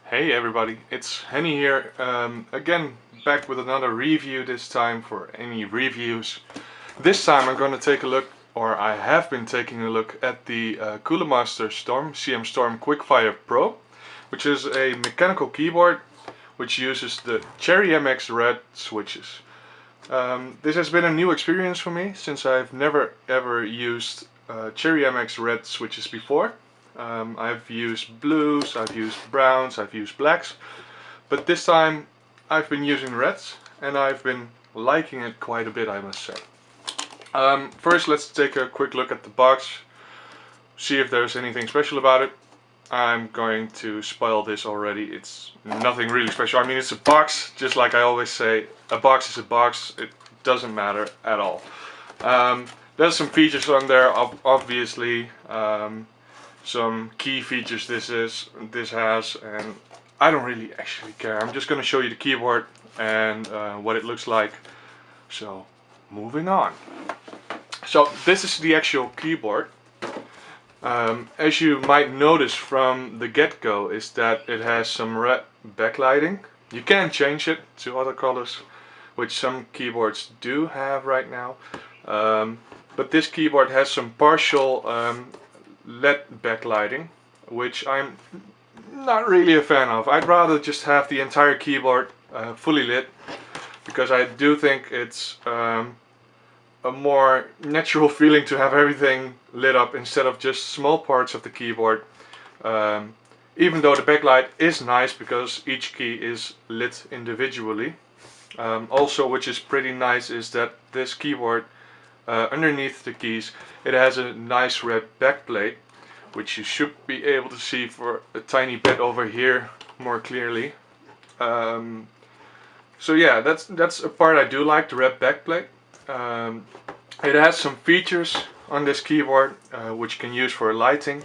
Hey everybody, it's Henny here, again back with another review, this time for EnnyReviews. This time I'm going to take a look, or I have been taking a look at the CoolerMaster CMStorm QuickFire Pro, which is a mechanical keyboard which uses the Cherry MX Red switches. This has been a new experience for me since I've never ever used Cherry MX Red switches before. I've used blues, I've used browns, I've used blacks, but this time I've been using reds and I've been liking it quite a bit, I must say. First let's take a quick look at the box, see if there's anything special about it. I'm going to spoil this already. It's nothing really special. I mean, it's a box, just like I always say, a box is a box, it doesn't matter at all. There's some features on there, obviously. Some key features this has, and I don't really actually care. I'm just going to show you the keyboard and what it looks like. So moving on. So this is the actual keyboard. As you might notice from the get-go is that it has some red backlighting. You can change it to other colors, which some keyboards do have right now. But this keyboard has some partial LED backlighting, which I'm not really a fan of. I'd rather just have the entire keyboard fully lit, because I do think it's a more natural feeling to have everything lit up instead of just small parts of the keyboard. Even though the backlight is nice because each key is lit individually. Also, which is pretty nice, is that this keyboard, underneath the keys, it has a nice red backplate, which you should be able to see for a tiny bit over here more clearly. So yeah, that's a part I do like, the red backplate. It has some features on this keyboard which you can use for lighting.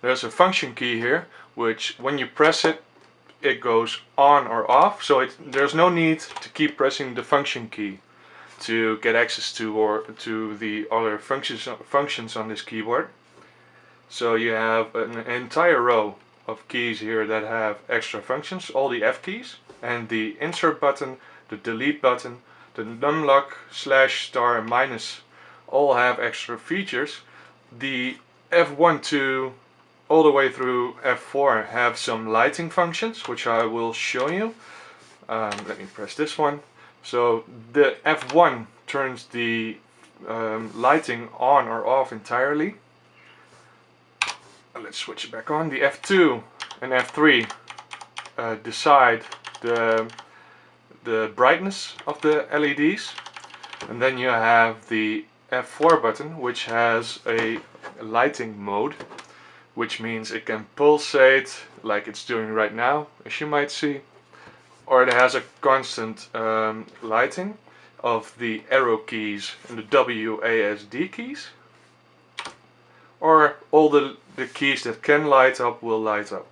There's a function key here, which when you press it, it goes on or off. So there's no need to keep pressing the function key to get access to the other functions on this keyboard. So you have an entire row of keys here that have extra functions, all the F keys, and the insert button, the delete button, the numlock, slash, star and minus all have extra features. The F1 to all the way through F4 have some lighting functions, which I will show you. Let me press this one. So the F1 turns the lighting on or off entirely. Let's switch it back on. The F2 and F3 decide the brightness of the LEDs. And then you have the F4 button, which has a lighting mode, which means it can pulsate like it's doing right now, as you might see. Or it has a constant lighting of the arrow keys and the WASD keys. Or all the keys that can light up will light up.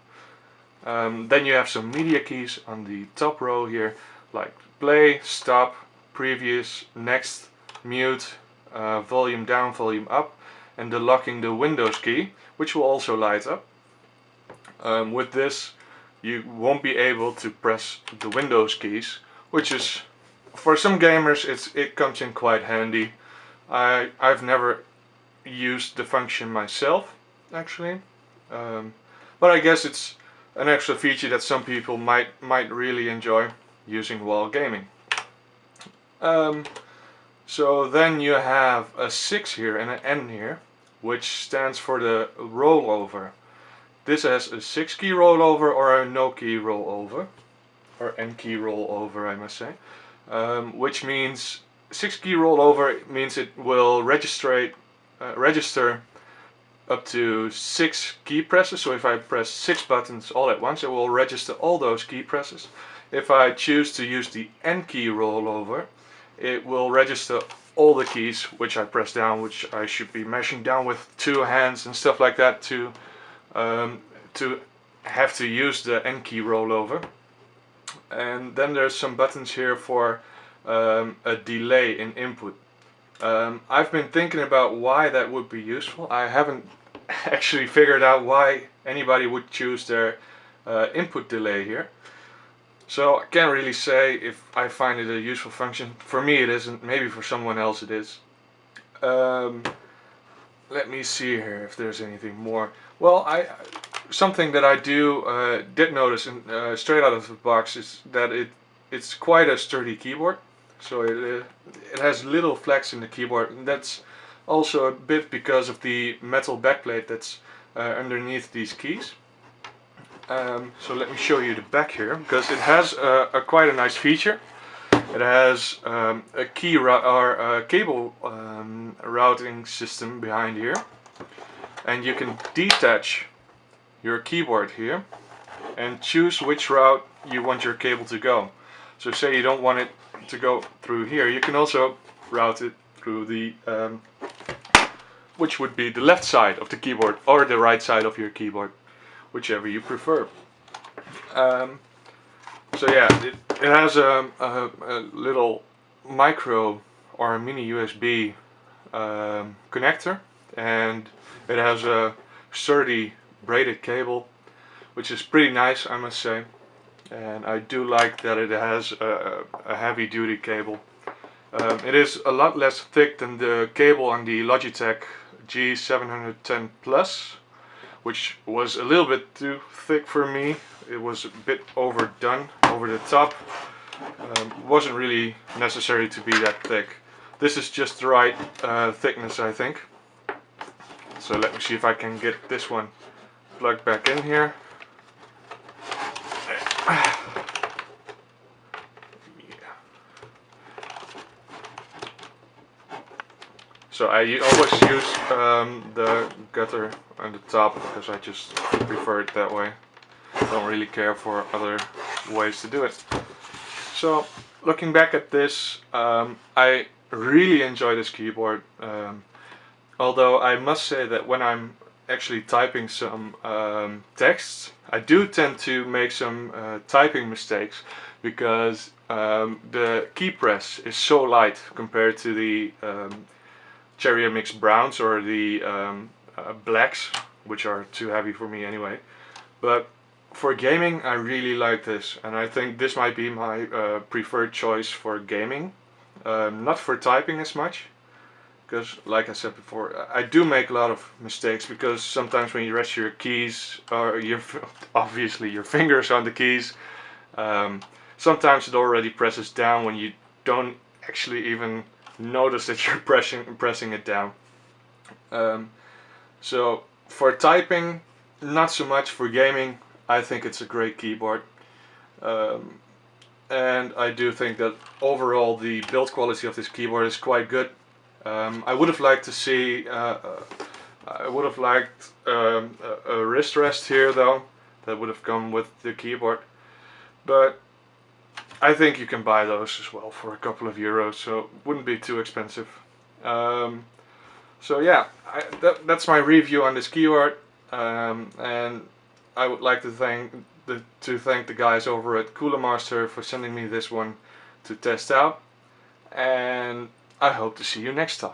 Then you have some media keys on the top row here, like play, stop, previous, next, mute, volume down, volume up, and the locking the Windows key, which will also light up. With this you won't be able to press the Windows keys, which is, for some gamers, it comes in quite handy. I've never used the function myself, actually, but I guess it's an extra feature that some people might really enjoy using while gaming. So then you have a 6 here and an N here, which stands for the rollover. This has a 6 key rollover or a no key rollover, or N key rollover I must say, which means 6 key rollover means it will register up to 6 key presses. So if I press 6 buttons all at once, it will register all those key presses. If I choose to use the N key rollover, it will register all the keys which I press down, which I should be mashing down with 2 hands and stuff like that to have to use the N key rollover. And then there's some buttons here for a delay in input. I've been thinking about why that would be useful. I haven't actually figured out why anybody would choose their input delay here. So I can't really say if I find it a useful function. For me it isn't, maybe for someone else it is. Let me see here if there's anything more. Well, something that I did notice straight out of the box is that it's quite a sturdy keyboard. So it has little flex in the keyboard, and that's also a bit because of the metal backplate that's underneath these keys. So let me show you the back here, because it has quite a nice feature. It has a cable routing system behind here, and you can detach your keyboard here and choose which route you want your cable to go. So say you don't want it to go through here, you can also route it through the which would be the left side of the keyboard or the right side of your keyboard, whichever you prefer. So yeah, it has a little micro or a mini USB connector, and it has a sturdy braided cable, which is pretty nice, I must say. And I do like that it has a heavy duty cable. It is a lot less thick than the cable on the Logitech G710 Plus, which was a little bit too thick for me. It was a bit overdone, over the top. Wasn't really necessary to be that thick. This is just the right thickness, I think. So let me see if I can get this one plugged back in here. So I always use the gutter on the top because I just prefer it that way. Don't really care for other ways to do it. So looking back at this, I really enjoy this keyboard. Although I must say that when I'm actually typing some text, I do tend to make some typing mistakes because the key press is so light compared to the Cherry Mix Browns or the blacks, which are too heavy for me anyway. But for gaming I really like this, and I think this might be my preferred choice for gaming. Not for typing as much, because like I said before, I do make a lot of mistakes, because sometimes when you rest your keys, or obviously your fingers on the keys, sometimes it already presses down when you don't actually even notice that you're pressing it down. So for typing, not so much. For gaming, I think it's a great keyboard. And I do think that overall the build quality of this keyboard is quite good. I would have liked to see, I would have liked a wrist rest here though, that would have come with the keyboard. But I think you can buy those as well for a couple of euros, so it wouldn't be too expensive. So yeah, that's my review on this keyboard, and I would like to thank the guys over at CoolerMaster for sending me this one to test out, and I hope to see you next time.